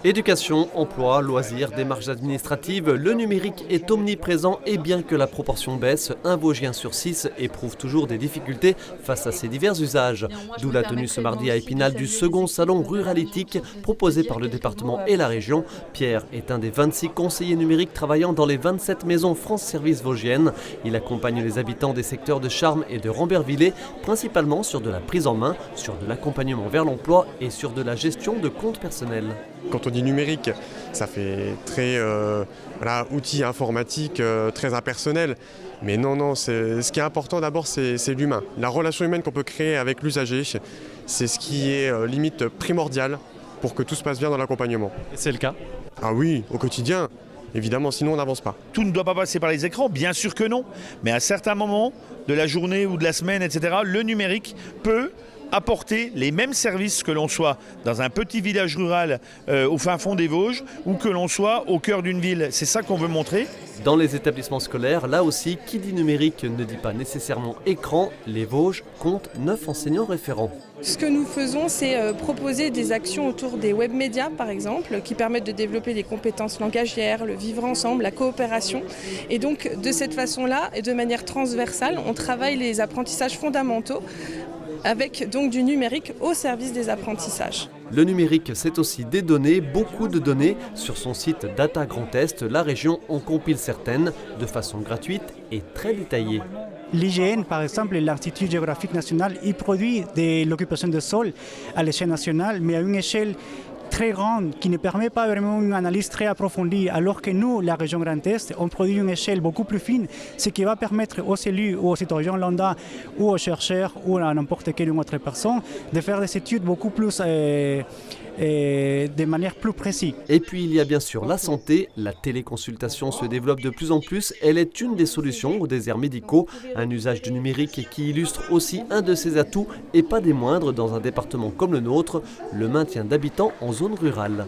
Éducation, emploi, loisirs, démarches administratives, le numérique est omniprésent et bien que la proportion baisse, un Vosgien sur 6 éprouve toujours des difficultés face à ces divers usages. D'où la tenue ce mardi à Épinal du second salon ruralitique proposé par le département et la région. Pierre est un des 26 conseillers numériques travaillant dans les 27 maisons France Service vosgiennes. Il accompagne les habitants des secteurs de Charmes et de Rambervillers, principalement sur de la prise en main, sur de l'accompagnement vers l'emploi et sur de la gestion de comptes personnels. Quand on dit numérique, ça fait très outil informatique, très impersonnel. Mais non, ce qui est important d'abord, c'est l'humain. La relation humaine qu'on peut créer avec l'usager, c'est ce qui est limite primordial pour que tout se passe bien dans l'accompagnement. Et c'est le cas? Ah oui, au quotidien. Évidemment, sinon on n'avance pas. Tout ne doit pas passer par les écrans, bien sûr que non. Mais à certains moments de la journée ou de la semaine, etc., le numérique peut apporter les mêmes services que l'on soit dans un petit village rural au fin fond des Vosges ou que l'on soit au cœur d'une ville. C'est ça qu'on veut montrer. Dans les établissements scolaires, là aussi, qui dit numérique ne dit pas nécessairement écran. Les Vosges comptent 9 enseignants référents. Ce que nous faisons, c'est proposer des actions autour des web médias, par exemple, qui permettent de développer les compétences langagières, le vivre ensemble, la coopération. Et donc, de cette façon-là, et de manière transversale, on travaille les apprentissages fondamentaux avec donc du numérique au service des apprentissages. Le numérique, c'est aussi des données, beaucoup de données. Sur son site Data Grand Est, la région en compile certaines de façon gratuite et très détaillée. L'IGN, par exemple, l'Institut géographique national, il produit de l'occupation de sol à l'échelle nationale, mais à une échelle très grande qui ne permet pas vraiment une analyse très approfondie, alors que nous, la région Grand Est, on produit une échelle beaucoup plus fine, ce qui va permettre aux élus ou aux citoyens lambda ou aux chercheurs ou à n'importe quelle autre personne de faire des études beaucoup plus de manière plus précise. Et puis il y a bien sûr la santé. La téléconsultation se développe de plus en plus. Elle est une des solutions aux déserts médicaux. Un usage du numérique qui illustre aussi un de ses atouts et pas des moindres dans un département comme le nôtre, le maintien d'habitants en zone rurale.